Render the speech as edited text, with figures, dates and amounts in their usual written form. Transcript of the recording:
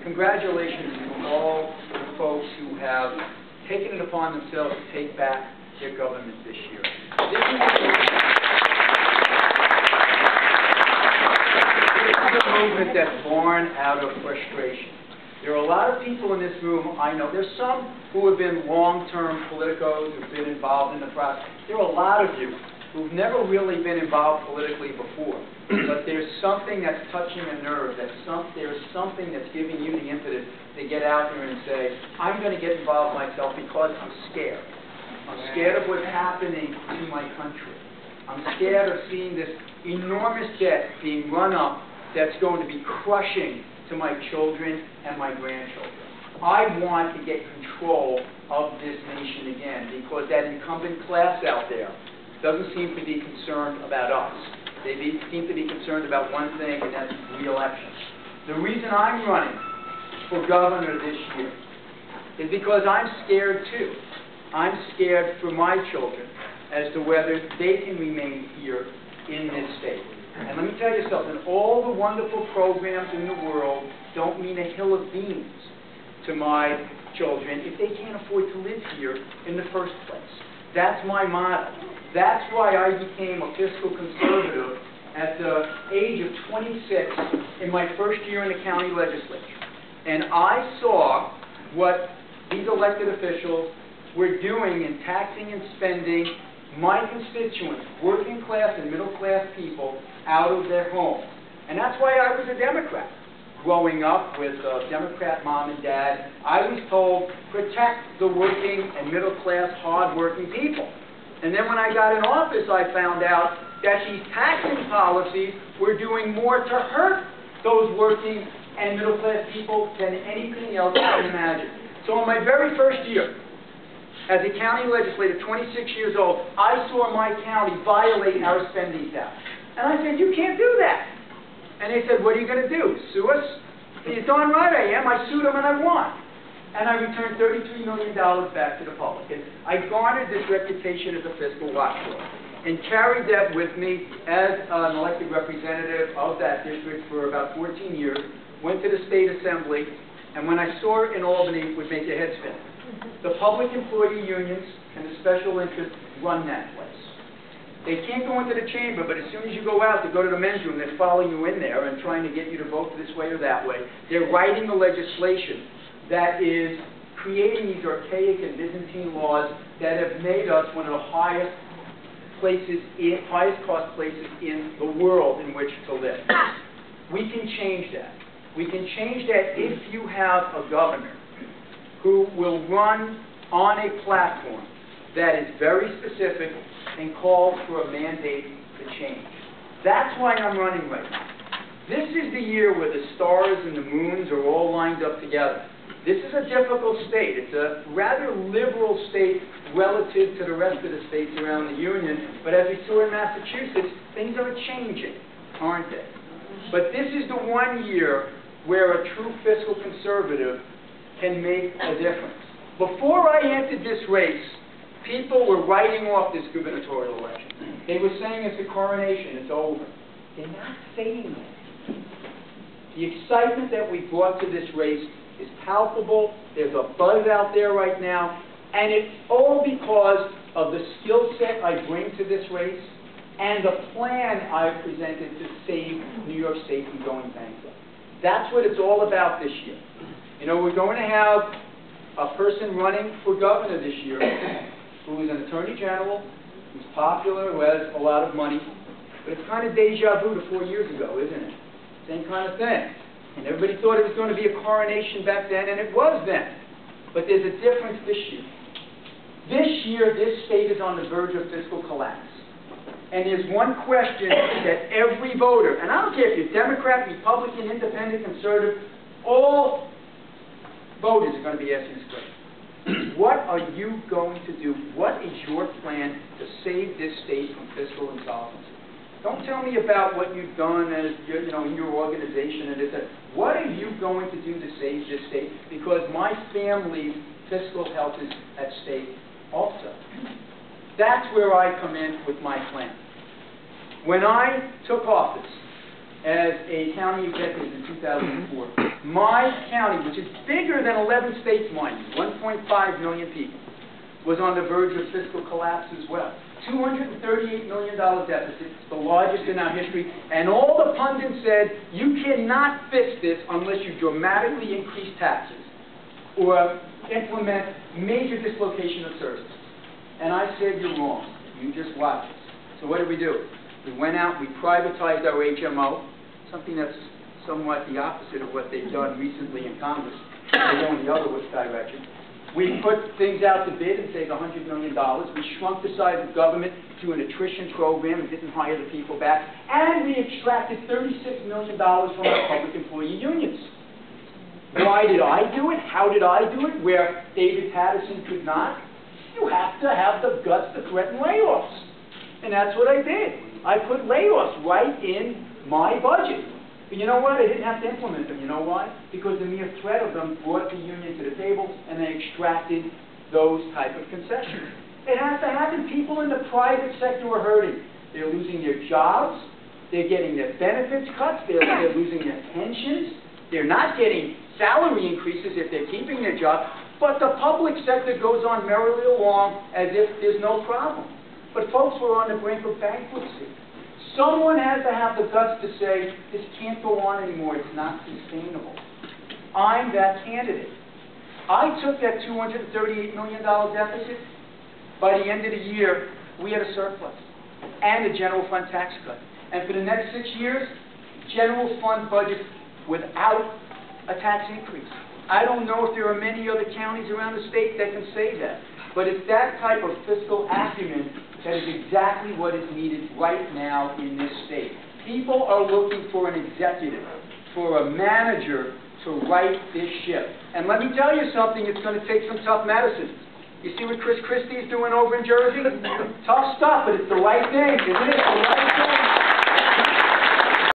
congratulations to all the folks who have taken it upon themselves to take back their government this year. This is a movement that's born out of frustration. There are a lot of people in this room, I know. There's some who have been long-term politicos, who've been involved in the process. There are a lot of you who've never really been involved politically before. But there's something that's touching a nerve. There's something that's giving you the impetus to get out there and say, I'm going to get involved myself because I'm scared. I'm scared of what's happening to my country. I'm scared of seeing this enormous debt being run up that's going to be crushing to my children and my grandchildren. I want to get control of this nation again because that incumbent class out there doesn't seem to be concerned about us. They seem to be concerned about one thing, and that's re-election. The reason I'm running for governor this year is because I'm scared too. I'm scared for my children as to whether they can remain here in this state. And let me tell you something, all the wonderful programs in the world don't mean a hill of beans to my children if they can't afford to live here in the first place. That's my motto. That's why I became a fiscal conservative at the age of 26 in my first year in the county legislature. And I saw what these elected officials were doing in taxing and spending my constituents, working class and middle class people, out of their homes. And that's why I was a Democrat. Growing up with a Democrat mom and dad, I was told, protect the working and middle class, hard-working people. And then when I got in office, I found out that these taxing policies were doing more to hurt those working and middle class people than anything else I can imagine. So in my very first year, as a county legislator, 26 years old, I saw my county violate our spending cap. And I said, you can't do that. And they said, what are you going to do, sue us? I said, darn right I am. I sued them and I won. And I returned $33 million back to the public. And I garnered this reputation as a fiscal watchdog and carried that with me as an elected representative of that district for about 14 years, went to the state assembly, and when I saw it in Albany, it would make your head spin. The public employee unions and the special interests run that place. They can't go into the chamber, but as soon as you go out to go to the men's room, they're following you in there and trying to get you to vote this way or that way. They're writing the legislation that is creating these archaic and Byzantine laws that have made us one of the highest cost places in the world in which to live. We can change that. We can change that if you have a governor who will run on a platform that is very specific and calls for a mandate to change. That's why I'm running right now. This is the year where the stars and the moons are all lined up together. This is a difficult state. It's a rather liberal state relative to the rest of the states around the Union. But as we saw in Massachusetts, things are changing, aren't they? But this is the one year where a true fiscal conservative can make a difference. Before I entered this race, people were writing off this gubernatorial election. They were saying it's a coronation, it's over. They're not saying that. The excitement that we brought to this race is palpable. There's a buzz out there right now, and it's all because of the skill set I bring to this race and the plan I've presented to save New York State from going bankrupt. That's what it's all about this year. You know, we're going to have a person running for governor this year who is an attorney general, who's popular, who has a lot of money, but it's kind of deja vu to 4 years ago, isn't it? Same kind of thing. And everybody thought it was going to be a coronation back then, and it was then. But there's a difference this year. This year, this state is on the verge of fiscal collapse. And there's one question that every voter, and I don't care if you're Democrat, Republican, Independent, Conservative, all voters are going to be asking this question. What are you going to do? What is your plan to save this state from fiscal insolvency? Don't tell me about what you've done as in your organization and this. What are you going to do to save this state? Because my family's fiscal health is at stake also. That's where I come in with my plan. When I took office as a county executive in 2004. My county, which is bigger than 11 states, mind you, 1.5 million people, was on the verge of fiscal collapse as well. $238 million deficit, the largest in our history, and all the pundits said, you cannot fix this unless you dramatically increase taxes or implement major dislocation of services. And I said, you're wrong. You just watch it. So what did we do? We went out, we privatized our HMO, something that's somewhat the opposite of what they've done recently in Congress. They're going the other direction. We put things out to bid and saved $100 million. We shrunk the size of government to an attrition program and didn't hire the people back. And we extracted $36 million from our public employee unions. Why did I do it? How did I do it? Where David Paterson could not? You have to have the guts to threaten layoffs. And that's what I did. I put layoffs right in my budget. But you know what? I didn't have to implement them. You know why? Because the mere threat of them brought the union to the table and they extracted those type of concessions. It has to happen. People in the private sector are hurting. They're losing their jobs. They're getting their benefits cuts. They're losing their pensions. They're not getting salary increases if they're keeping their job. But the public sector goes on merrily along as if there's no problem. But folks, we're on the brink of bankruptcy. Someone has to have the guts to say, this can't go on anymore, it's not sustainable. I'm that candidate. I took that $238 million deficit. By the end of the year, we had a surplus and a general fund tax cut. And for the next 6 years, general fund budget without a tax increase. I don't know if there are many other counties around the state that can say that. But it's that type of fiscal acumen that is exactly what is needed right now in this state. People are looking for an executive, for a manager to right this ship. And let me tell you something, it's going to take some tough medicine. You see what Chris Christie is doing over in Jersey? Tough stuff, but it's the right thing, isn't it? It's the right thing.